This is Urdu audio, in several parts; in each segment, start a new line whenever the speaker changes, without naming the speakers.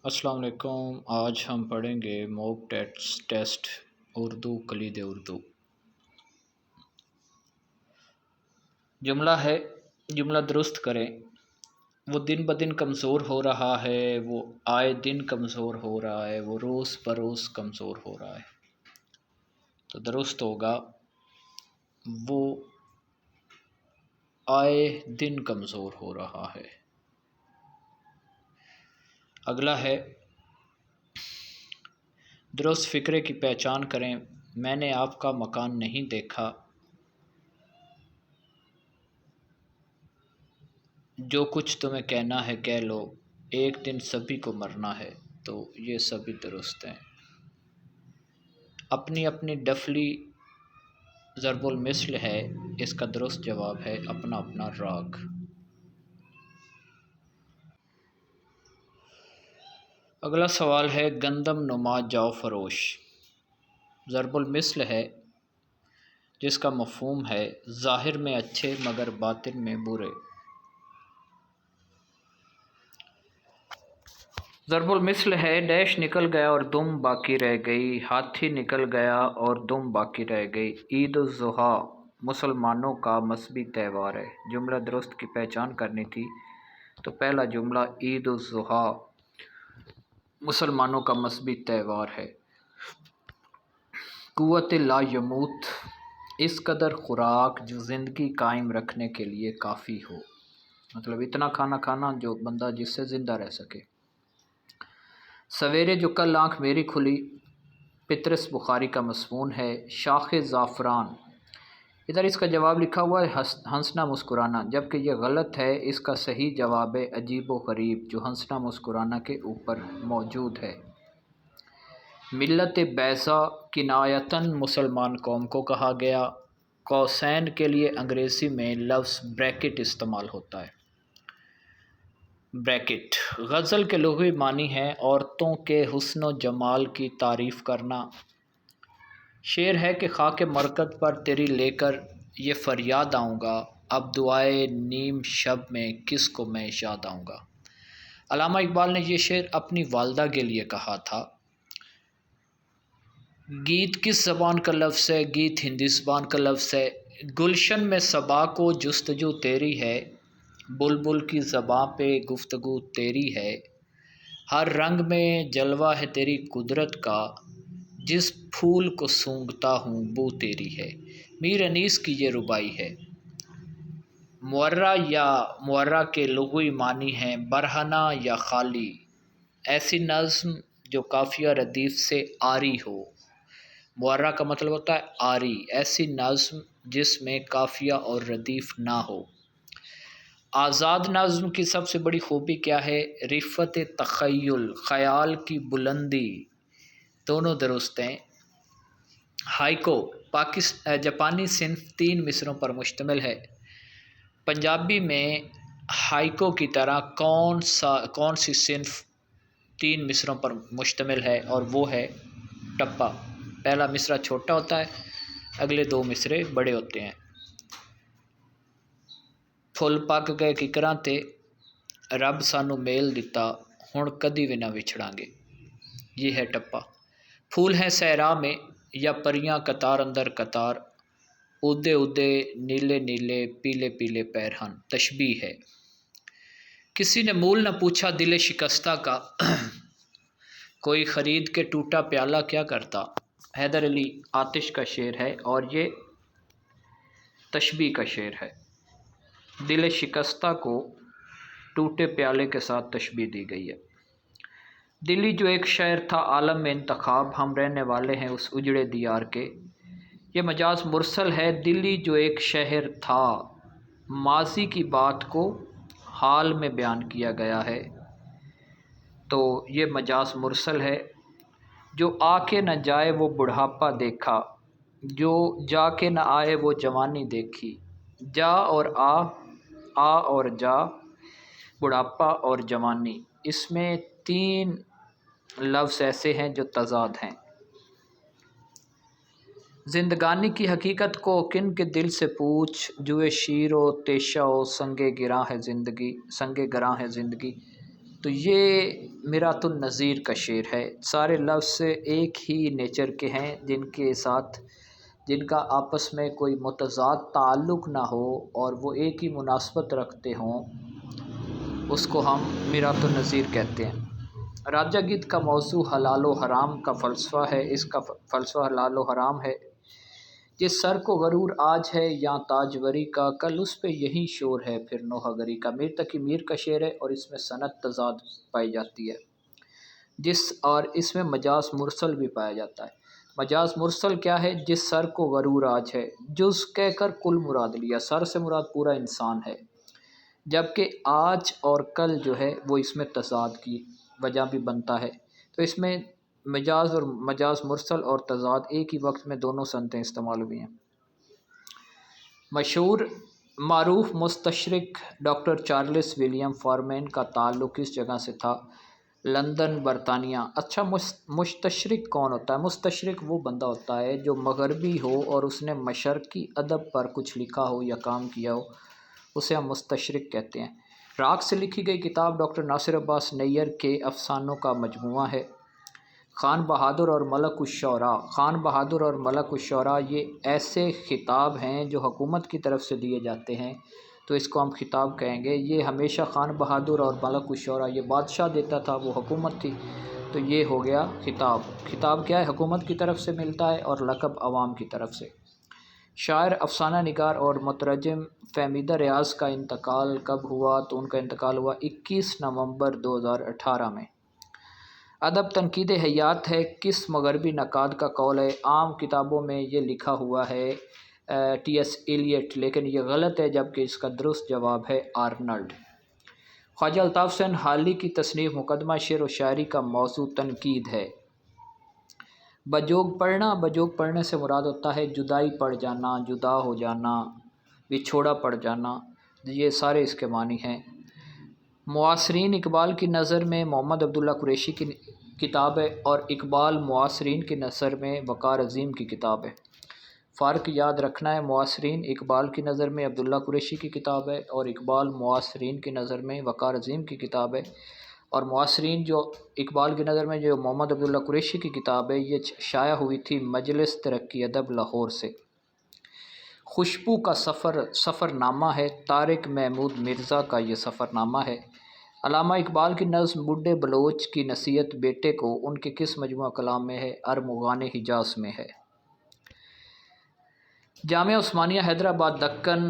السلام علیکم۔ آج ہم پڑھیں گے موک ٹیسٹ اردو کلید اردو۔ جملہ ہے، جملہ درست کریں۔ وہ دن بدن کمزور ہو رہا ہے، وہ آئے دن کمزور ہو رہا ہے، وہ روز بروز کمزور ہو رہا ہے۔ تو درست ہوگا وہ آئے دن کمزور ہو رہا ہے۔ اگلا ہے، درست فکرے کی پہچان کریں۔ میں نے آپ کا مکان نہیں دیکھا، جو کچھ تمہیں کہنا ہے کہہ لو، ایک دن سبھی کو مرنا ہے۔ تو یہ سبھی درست ہیں۔ اپنی اپنی ڈفلی ضرب المثل ہے، اس کا درست جواب ہے اپنا اپنا راگ۔ اگلا سوال ہے، گندم نما جاؤ فروش۔ ضرب المثل ہے جس کا مفہوم ہے ظاہر میں اچھے مگر باطن میں برے۔ ضرب المثل ہے، ڈیش نکل گیا اور دم باقی رہ گئی، ہاتھی نکل گیا اور دم باقی رہ گئی۔ عید الاضحیٰ مسلمانوں کا مذہبی تہوار ہے۔ جملہ درست کی پہچان کرنی تھی، تو پہلا جملہ عید الاضحیٰ مسلمانوں کا مذہبی تہوار ہے۔ قوت لا یموت، اس قدر خوراک جو زندگی قائم رکھنے کے لیے کافی ہو، مطلب اتنا کھانا کھانا جو بندہ جس سے زندہ رہ سکے۔ سویرے جو کل آنکھ میری کھلی، پطرس بخاری کا مضمون ہے۔ شاخ زعفران، ادھر اس کا جواب لکھا ہوا ہے ہنسنا مسکرانا، جبکہ یہ غلط ہے۔ اس کا صحیح جواب ہے عجیب و غریب، جو ہنسنا مسکرانا کے اوپر موجود ہے۔ ملت بیضا کنایتاً مسلمان قوم کو کہا گیا۔ قوسین کے لیے انگریزی میں لفظ بریکٹ استعمال ہوتا ہے۔ بریکٹ غزل کے لغوی معنی ہے عورتوں کے حسن و جمال کی تعریف کرنا۔ شعر ہے کہ خاک مرکز پر تیری لے کر یہ فریاد آؤں گا، اب دعائے نیم شب میں کس کو میں یاد آؤں گا۔ علامہ اقبال نے یہ شعر اپنی والدہ کے لیے کہا تھا۔ گیت کس زبان کا لفظ ہے؟ گیت ہندی زبان کا لفظ ہے۔ گلشن میں صبا کو جستجو تیری ہے، بلبل کی زباں پہ گفتگو تیری ہے۔ ہر رنگ میں جلوہ ہے تیری قدرت کا، جس پھول کو سونگھتا ہوں بو تیری ہے۔ میر انیس کی یہ ربائی ہے۔ معرہ یا معرہ کے لغوی معنی ہیں برہنہ یا خالی، ایسی نظم جو قافیہ ردیف سے عاری ہو۔ معرہ کا مطلب ہوتا ہے عاری، ایسی نظم جس میں قافیہ اور ردیف نہ ہو۔ آزاد نظم کی سب سے بڑی خوبی کیا ہے؟ رفت تخیل، خیال کی بلندی، دونوں درست ہیں۔ ہائیکو جاپانی صنف 3 مصروں پر مشتمل ہے۔ پنجابی میں ہائیکو کی طرح کون سی صنف 3 مصروں پر مشتمل ہے؟ اور وہ ہے ٹپا۔ پہلا مصرع چھوٹا ہوتا ہے، اگلے 2 مصرے بڑے ہوتے ہیں۔ پھل پک گئے ککراں تے، رب سانو میل دتا، ہن کدی بھی نہ وچھڑاں گے۔ یہ ہے ٹپا۔ پھول ہیں صحرا میں یا پریاں قطار اندر قطار، اودے اودے نیلے نیلے پیلے پیلے پیرہن، تشبیہ ہے۔ کسی نے مول نہ پوچھا دل شکستہ کا، کوئی خرید کے ٹوٹا پیالہ کیا کرتا۔ حیدر علی آتش کا شعر ہے اور یہ تشبیہ کا شعر ہے۔ دل شکستہ کو ٹوٹے پیالے کے ساتھ تشبیہ دی گئی ہے۔ دلی جو ایک شہر تھا عالم میں انتخاب، ہم رہنے والے ہیں اس اجڑے دیار کے۔ یہ مجاز مرسل ہے۔ دلی جو ایک شہر تھا، ماضی کی بات کو حال میں بیان کیا گیا ہے، تو یہ مجاز مرسل ہے۔ جو آ کے نہ جائے وہ بڑھاپا دیکھا، جو جا کے نہ آئے وہ جوانی دیکھی۔ جا اور آ اور جا، بڑھاپا اور جوانی، اس میں 3 لفظ ایسے ہیں جو تضاد ہیں۔ زندگانی کی حقیقت کو کن کے دل سے پوچھ، جوئے شیر و تیشہ و سنگ گراں ہے زندگی۔ تو یہ میرات النظیر کا شعر ہے۔ سارے لفظ ایک ہی نیچر کے ہیں، جن کا آپس میں کوئی متضاد تعلق نہ ہو اور وہ ایک ہی مناسبت رکھتے ہوں، اس کو ہم میرات النظیر کہتے ہیں۔ راجہ گیت کا موضوع حلال و حرام کا فلسفہ ہے۔ اس کا فلسفہ حلال و حرام ہے۔ جس سر کو غرور آج ہے یا تاجوری کا، کل اس پہ یہی شور ہے پھر نوحہ گری کا۔ میر تقی میر کا شعر ہے اور اس میں صنعت تضاد پائی جاتی ہے، اور اس میں مجاز مرسل بھی پایا جاتا ہے۔ مجاز مرسل کیا ہے؟ جس سر کو غرور آج ہے، جز کہہ کر کل مراد لیا، سر سے مراد پورا انسان ہے، جبکہ آج اور کل جو ہے وہ اس میں تضاد کی وجہ بھی بنتا ہے۔ تو اس میں مجاز مرسل اور تضاد ایک ہی وقت میں دونوں صنعتیں استعمال ہوئی ہیں۔ معروف مستشرق ڈاکٹر چارلس ولیم فارمین کا تعلق اس جگہ سے تھا، لندن، برطانیہ۔ اچھا، مستشرق کون ہوتا ہے؟ مستشرق وہ بندہ ہوتا ہے جو مغربی ہو اور اس نے مشرقی ادب پر کچھ لکھا ہو یا کام کیا ہو، اسے ہم مستشرق کہتے ہیں۔ راک سے لکھی گئی کتاب ڈاکٹر ناصر عباس نیّر کے افسانوں کا مجموعہ ہے۔ خان بہادر اور ملک الشعراء۔ خان بہادر اور ملک الشعراء یہ ایسے خطاب ہیں جو حکومت کی طرف سے دیے جاتے ہیں، تو اس کو ہم خطاب کہیں گے۔ یہ ہمیشہ خان بہادر اور ملک الشعراء، یہ بادشاہ دیتا تھا، وہ حکومت تھی، تو یہ ہو گیا خطاب۔ خطاب کیا ہے؟ حکومت کی طرف سے ملتا ہے، اور لقب عوام کی طرف سے۔ شاعر، افسانہ نگار اور مترجم فہمیدہ ریاض کا انتقال کب ہوا؟ تو ان کا انتقال ہوا 21 نومبر 2018 میں۔ ادب تنقید حیات ہے، کس مغربی نقاد کا قول ہے؟ عام کتابوں میں یہ لکھا ہوا ہے ٹی ایس ایلیٹ، لیکن یہ غلط ہے، جبکہ اس کا درست جواب ہے آرنلڈ۔ خواجہ الطاف حسین حالی کی تصنیف مقدمہ شعر و شاعری کا موضوع تنقید ہے۔ بجوگ پڑھنے سے مراد ہوتا ہے جدائی پڑ جانا، جدا ہو جانا، بچھوڑا پڑ جانا، یہ سارے اس کے معنی ہیں۔ معاصرین اقبال کی نظر میں محمد عبداللہ قریشی کی کتاب ہے، اور اقبال معاصرین کی نظر میں وقار عظیم کی کتاب ہے۔ فرق یاد رکھنا ہے، معاصرین اقبال کی نظر میں عبداللہ قریشی کی کتاب ہے، اور اقبال معاصرین کی نظر میں وقار عظیم کی کتاب ہے۔ اور معاصرین جو اقبال کی نظر میں جو محمد عبداللہ قریشی کی کتاب ہے، یہ شائع ہوئی تھی مجلس ترقی ادب لاہور سے۔ خوشبو کا سفر نامہ ہے، طارق محمود مرزا کا یہ سفر نامہ ہے۔ علامہ اقبال کی نظم بڈھے بلوچ کی نصیحت بیٹے کو ان کے کس مجموعہ کلام میں ہے؟ ارمغان حجاز میں ہے۔ جامعہ عثمانیہ حیدرآباد دکن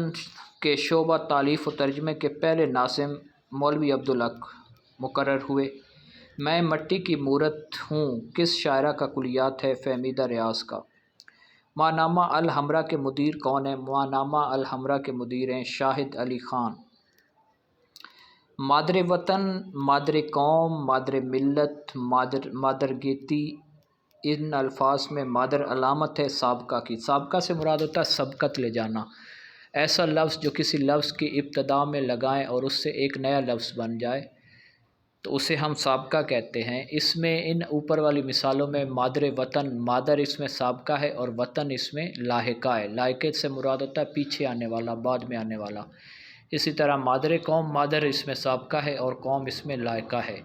کے شعبہ تالیف و ترجمے کے پہلے ناظم مولوی عبدالحق مقرر ہوئے۔ میں مٹی کی مورت ہوں کس شاعرہ کا کلیات ہے؟ فہمیدہ ریاض کا۔ ماہنامہ الحمراء کے مدیر کون ہیں؟ ماہنامہ الحمراء کے مدیر ہیں شاہد علی خان۔ مادر وطن، مادر قوم، مادر ملت، مادر گیتی، ان الفاظ میں مادر علامت ہے سابقہ کی۔ سابقہ سے مراد ہوتا ہے سبقت لے جانا، ایسا لفظ جو کسی لفظ کی ابتدا میں لگائیں اور اس سے ایک نیا لفظ بن جائے، تو اسے ہم سابقہ کہتے ہیں۔ اس میں ان اوپر والی مثالوں میں مادر وطن، مادر اس میں سابقہ ہے اور وطن اس میں لاحقہ ہے۔ لاحقے سے مراد ہوتا ہے پیچھے آنے والا، بعد میں آنے والا۔ اسی طرح مادر قوم، مادر اس میں سابقہ ہے اور قوم اس میں لاحقہ ہے۔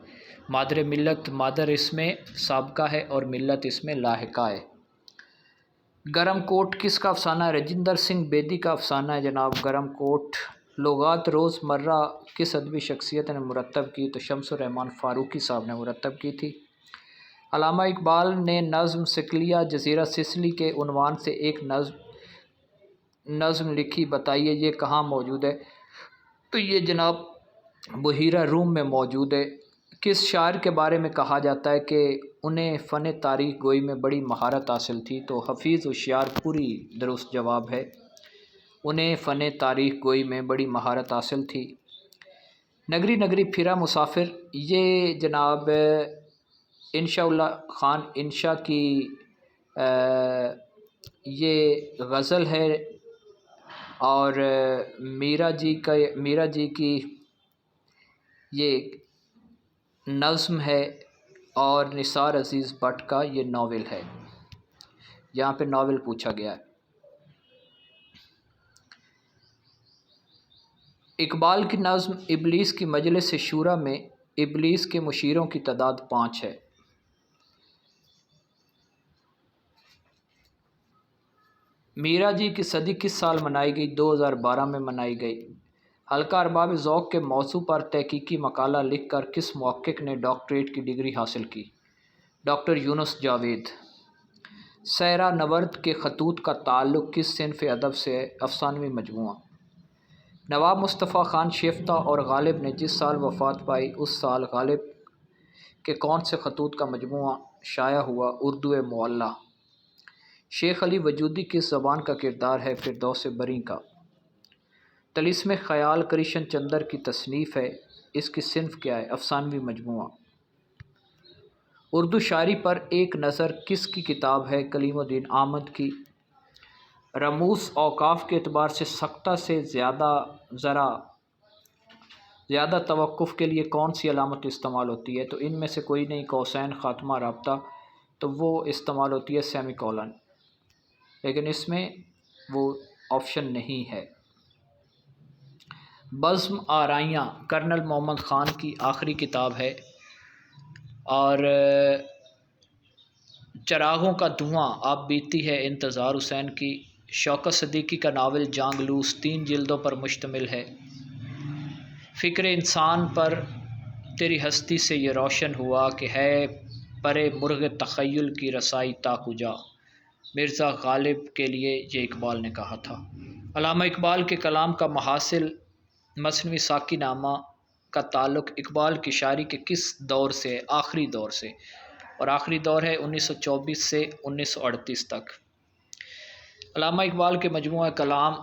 مادر ملت، مادر اس میں سابقہ ہے اور ملت اس میں لاحقہ ہے۔ گرم کوٹ کس کا افسانہ ہے؟ رجندر سنگھ بیدی کا افسانہ ہے جناب گرم کوٹ۔ لغات روز مرہ کس ادبی شخصیت نے مرتب کی؟ تو شمس الرحمن فاروقی صاحب نے مرتب کی تھی۔ علامہ اقبال نے نظم سکلیہ جزیرہ سسلی کے عنوان سے ایک نظم لکھی، بتائیے یہ کہاں موجود ہے؟ تو یہ جناب بحیرہ روم میں موجود ہے۔ کس شاعر کے بارے میں کہا جاتا ہے کہ انہیں فن تاریخ گوئی میں بڑی مہارت حاصل تھی؟ تو حفیظ ہوشیار پوری درست جواب ہے، انہیں فن تاریخ گوئی میں بڑی مہارت حاصل تھی۔ نگری نگری پھرا مسافر، یہ جناب انشاء اللہ خان انشا کی یہ غزل ہے، اور میرا جی کی یہ نظم ہے، اور نثار عزیز بٹ کا یہ ناول ہے۔ یہاں پہ ناول پوچھا گیا ہے۔ اقبال کی نظم ابلیس کی مجلس شورا میں ابلیس کے مشیروں کی تعداد 5 ہے۔ میرا جی کی صدی کس سال منائی گئی؟ 2012 میں منائی گئی۔ حلقہ ارباب ذوق کے موضوع پر تحقیقی مقالہ لکھ کر کس محقق نے ڈاکٹریٹ کی ڈگری حاصل کی؟ ڈاکٹر یونس جاوید۔ سیرا نورد کے خطوط کا تعلق کس صنف ادب سے ہے؟ افسانوی مجموعہ۔ نواب مصطفیٰ خان شیفتہ اور غالب نے جس سال وفات پائی اس سال غالب کے کون سے خطوط کا مجموعہ شائع ہوا؟ اردو معلیٰ۔ شیخ علی وجودی کس زبان کا کردار ہے؟ فردوس بری کا۔ طلسم خیال کرشن چندر کی تصنیف ہے، اس کی صنف کیا ہے؟ افسانوی مجموعہ۔ اردو شاعری پر ایک نظر کس کی کتاب ہے؟ کلیم الدین احمد کی۔ رموز اوقاف کے اعتبار سے سقطہ سے زیادہ توقف کے لیے کون سی علامت استعمال ہوتی ہے؟ تو ان میں سے کوئی نہیں، قوسین، خاتمہ رابطہ، تو وہ استعمال ہوتی ہے سیمی کولن، لیکن اس میں وہ آپشن نہیں ہے۔ بزم آرائیاں کرنل محمد خان کی آخری کتاب ہے، اور چراغوں کا دھواں اب بیتی ہے انتظار حسین کی۔ شوکت صدیقی کا ناول جانگلوس 3 جلدوں پر مشتمل ہے۔ فکر انسان پر تیری ہستی سے یہ روشن ہوا کہ ہے پرے مرغ تخیل کی رسائی تا کجا، مرزا غالب کے لیے یہ اقبال نے کہا تھا۔ علامہ اقبال کے کلام کا محاصل مثنوی ساقی نامہ کا تعلق اقبال کی شاعری کے کس دور سے ہے؟ آخری دور سے، اور آخری دور ہے 1924 سے 1938 تک۔ علامہ اقبال کے مجموعہ کلام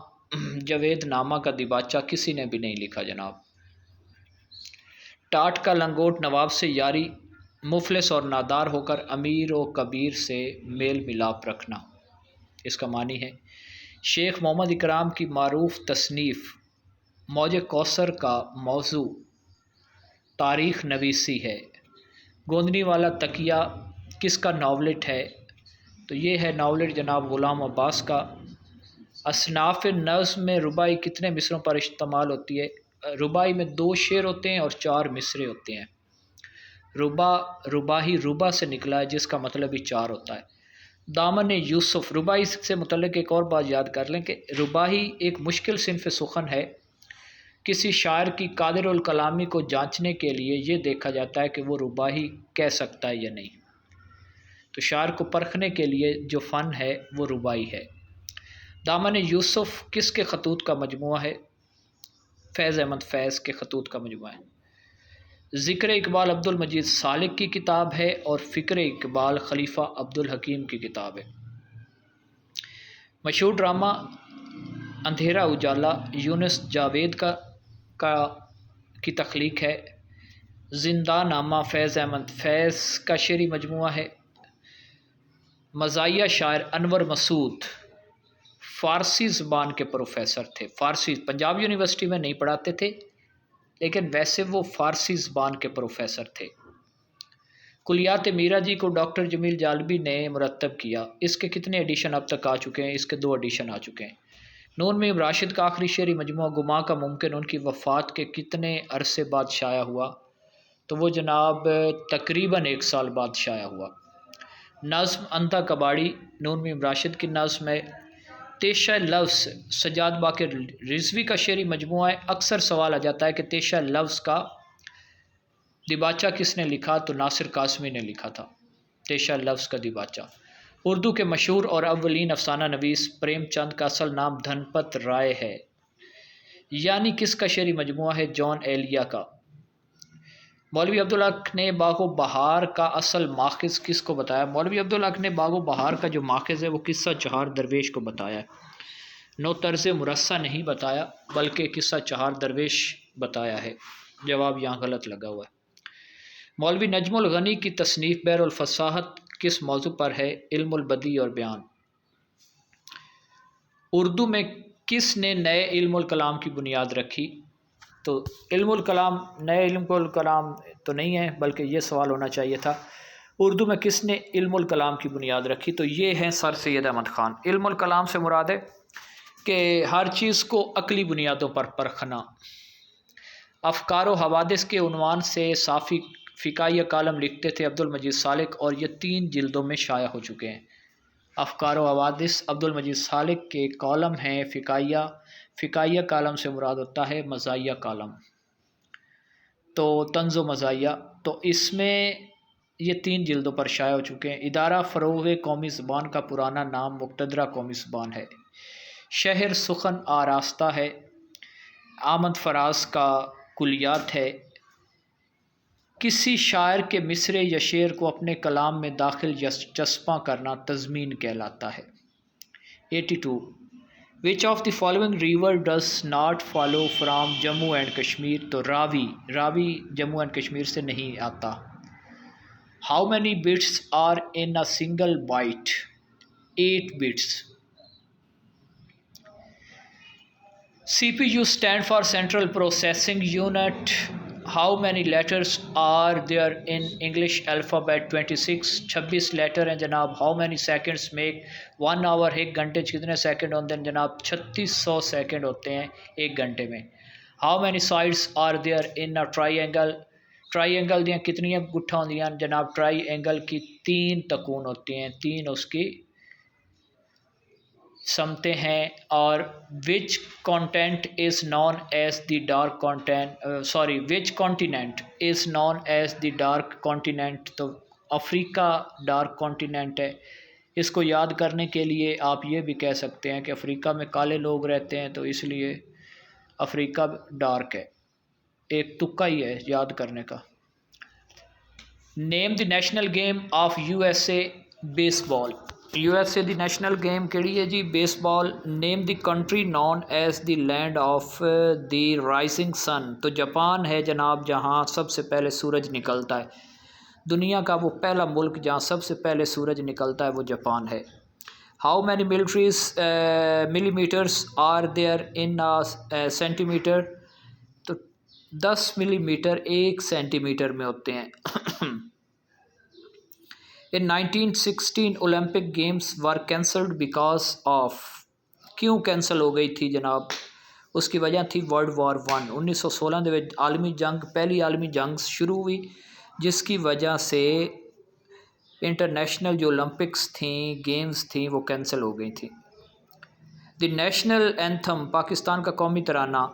جاوید نامہ کا دیباچہ کسی نے بھی نہیں لکھا جناب۔ ٹاٹ کا لنگوٹ نواب سے یاری، مفلس اور نادار ہو کر امیر و کبیر سے میل ملاپ رکھنا، اس کا معنی ہے۔ شیخ محمد اکرام کی معروف تصنیف موج کوثر کا موضوع تاریخ نویسی ہے۔ گوندنی والا تکیہ کس کا ناولٹ ہے؟ تو یہ ہے ناولٹ جناب غلام عباس کا۔ اصناف نظم میں رباعی کتنے مصروں پر استعمال ہوتی ہے؟ رباعی میں 2 شعر ہوتے ہیں اور 4 مصرے ہوتے ہیں۔ رباعی ربا سے نکلا ہے جس کا مطلب ہی 4 ہوتا ہے۔ دامن یوسف، رباعی سے متعلق ایک اور بات یاد کر لیں کہ رباعی ایک مشکل صنف سخن ہے۔ کسی شاعر کی قادر الکلامی کو جانچنے کے لیے یہ دیکھا جاتا ہے کہ وہ رباعی کہہ سکتا ہے یا نہیں، تو شاعر کو پرکھنے کے لیے جو فن ہے وہ رباعی ہے۔ دامن یوسف کس کے خطوط کا مجموعہ ہے؟ فیض احمد فیض کے خطوط کا مجموعہ ہے۔ ذکر اقبال عبد المجید سالک کی کتاب ہے، اور فکر اقبال خلیفہ عبد الحکیم کی کتاب ہے۔ مشہور ڈرامہ اندھیرا اجالا یونس جاوید کی تخلیق ہے۔ زندہ نامہ فیض احمد فیض کا شعری مجموعہ ہے۔ مزاحیہ شاعر انور مسعود فارسی زبان کے پروفیسر تھے۔ فارسی پنجاب یونیورسٹی میں نہیں پڑھاتے تھے، لیکن ویسے وہ فارسی زبان کے پروفیسر تھے۔ کلیات میرا جی کو ڈاکٹر جمیل جالبی نے مرتب کیا، اس کے کتنے ایڈیشن اب تک آ چکے ہیں؟ اس کے 2 ایڈیشن آ چکے ہیں۔ نون میم راشد کا آخری شعری مجموعہ گما کا ممکن ان کی وفات کے کتنے عرصے بعد شائع ہوا؟ تو وہ جناب تقریباً 1 سال بعد شائع ہوا۔ نظم انتا کباڑی نون میم راشد کی نظم ہے۔ تیشہ لفظ سجاد باقر رضوی کا شعری مجموعہ ہے۔ اکثر سوال آ جاتا ہے کہ تیشہ لفظ کا دیباچہ کس نے لکھا؟ تو ناصر قاسمی نے لکھا تھا تیشہ لفظ کا دیباچہ۔ اردو کے مشہور اور اولین افسانہ نویس پریم چند کا اصل نام دھنپت رائے ہے، یعنی کس کا شعری مجموعہ ہے؟ جان ایلیا کا۔ مولوی عبدالحق نے باغ و بہار کا اصل ماخذ کس کو بتایا؟ مولوی عبدالحق نے باغ و بہار کا جو ماخذ ہے وہ قصہ چہار درویش کو بتایا ہے، نو طرز مرصع نہیں بتایا بلکہ قصہ چہار درویش بتایا ہے۔ جواب یہاں غلط لگا ہوا ہے۔ مولوی نجم الغنی کی تصنیف بحر الفصاحت کس موضوع پر ہے؟ علم البدیع اور بیان۔ اردو میں کس نے نئے علم الکلام کی بنیاد رکھی؟ تو علم الکلام نئے علم الکلام تو نہیں ہے، بلکہ یہ سوال ہونا چاہیے تھا اردو میں کس نے علم الکلام کی بنیاد رکھی؟ تو یہ ہیں سر سید احمد خان۔ علم الکلام سے مراد ہے کہ ہر چیز کو عقلی بنیادوں پر پرکھنا۔ افکار و حوادث کے عنوان سے صافی فقائیہ کالم لکھتے تھے عبد المجید سالک، اور یہ 3 جلدوں میں شائع ہو چکے ہیں۔ افکار و حوادث عبد المجید سالک کے کالم ہیں فقائیہ، فقائیہ کالم سے مراد ہوتا ہے مزاحیہ کالم، تو طنز و مزاحیہ، تو اس میں یہ 3 جلدوں پر شائع ہو چکے ہیں۔ ادارہ فروغ قومی زبان کا پرانا نام مقتدرہ قومی زبان ہے۔ شہر سخن آراستہ ہے۔ آمد فراز کا کلیات ہے۔ کسی شاعر کے مصرع یا شعر کو اپنے کلام میں داخل یا چسپاں کرنا تضمین کہلاتا ہے۔ 82 Which of the following river does not follow from Jammu and Kashmir? تو راوی جموں اینڈ کشمیر سے نہیں آتا۔ How many bits are in a single byte؟ 8 bits۔ CPU stand for Central Processing Unit۔ How many letters are there in English alphabet؟ 26۔ 26 letter ہیں جناب۔ How many seconds make 1 hour؟ 1 گھنٹے کتنے سیکنڈ ہوتے ہیں جناب؟ 3600 سیکنڈ ہوتے ہیں 1 گھنٹے میں۔ How many sides are there in a triangle؟ Try angle دیاں کتنی گٹھا ہوندیاں جناب؟ ٹرائی اینگل کی 3 تکون ہوتی ہیں، 3 اس کی سمتیں ہیں۔ اور which continent is known as the dark which continent is known as the dark continent؟ تو افریقہ ڈارک کانٹیننٹ ہے۔ اس کو یاد کرنے کے لیے آپ یہ بھی کہہ سکتے ہیں کہ افریقہ میں کالے لوگ رہتے ہیں تو اس لیے افریقہ ڈارک ہے، ایک تکا ہی ہے یاد کرنے کا۔ Name the national game of U S A? Baseball. U S A the national game کیڑی ہے جی؟ Baseball. Name the country known as the land of the rising sun? تو جاپان ہے جناب، جہاں سب سے پہلے سورج نکلتا ہے۔ دنیا کا وہ پہلا ملک جہاں سب سے پہلے سورج نکلتا ہے وہ جاپان ہے۔ How many millimetres are there in centimetre? تو 10 ملی میٹر 1 سینٹی میٹر میں ہوتے ہیں۔ In 1916 Olympic games were cancelled because of? کیوں کینسل ہو گئی تھی جناب؟ اس کی وجہ تھی ورلڈ وار 1۔ 1916 دے وچ عالمی جنگ، پہلی عالمی جنگ شروع ہوئی، جس کی وجہ سے انٹرنیشنل جو اولمپکس تھیں، گیمز تھیں، وہ کینسل ہو گئی تھیں۔ دی نیشنل اینتھم پاکستان کا قومی ترانہ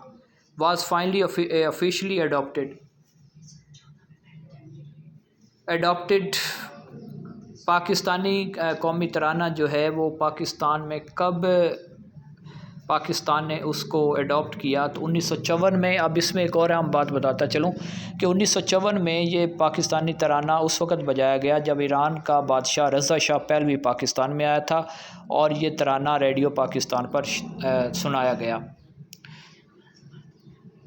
was finally officially adopted Pakistani قومی ترانہ جو ہے وہ پاکستان میں کب پاکستان نے اس کو اڈاپٹ کیا؟ تو 1954 میں۔ اب اس میں ایک اور اہم بات بتاتا چلوں کہ 1954 میں یہ پاکستانی ترانہ اس وقت بجایا گیا جب ایران کا بادشاہ رضا شاہ پہلوی پاکستان میں آیا تھا، اور یہ ترانہ ریڈیو پاکستان پر سنایا گیا۔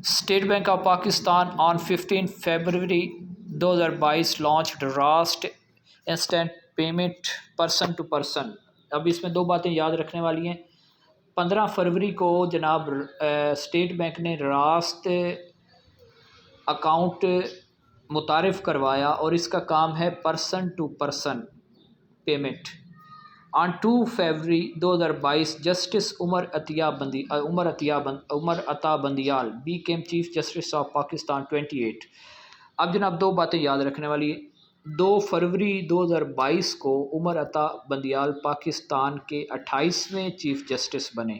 State Bank of Pakistan on 15 February 2022 launched Raast instant payment person to person. اب اس میں 2 باتیں یاد رکھنے والی ہیں۔ 15 فروری کو جناب اسٹیٹ بینک نے راست اکاؤنٹ متعارف کروایا، اور اس کا کام ہے person to person payment. On 2 February 2022 justice Umar Ata Bandial became chief justice of Pakistan 28۔ اب جناب 2 باتیں یاد رکھنے والی ہیں۔ 2 فروری 2022 کو عمر عطا بندیال پاکستان کے 28ویں چیف جسٹس بنے۔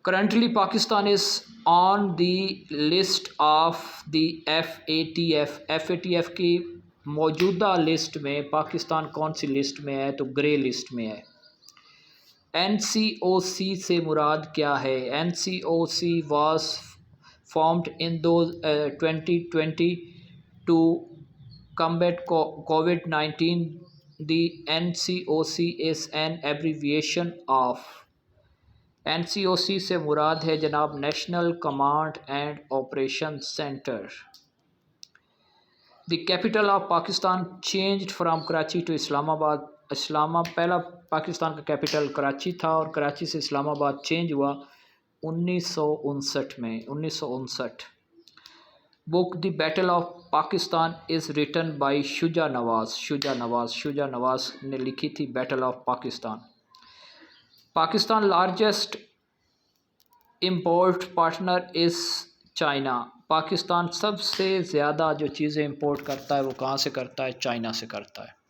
Currently Pakistan is on the list of the FATF کی موجودہ لسٹ میں پاکستان کون سی لسٹ میں ہے؟ تو گرے لسٹ میں ہے۔ NCOC سے مراد کیا ہے؟ NCOC was formed in 2020 to combat COVID-19۔ The NCOC is an abbreviation of۔ NCOC سے مراد ہے جناب national command and operation centre. The capital of Pakistan changed from Karachi to Islamabad. پہلا پاکستان کا کیپٹل کراچی تھا، اور کراچی سے اسلام آباد چینج ہوا 1959 میں۔ 1959 book the battle of Pakistan is written by Shuja Nawaz نے لکھی تھی battle of Pakistan. Pakistan largest import partner is China. Pakistan سب سے زیادہ جو چیزیں امپورٹ کرتا ہے وہ کہاں سے کرتا ہے؟ چائنا سے کرتا ہے۔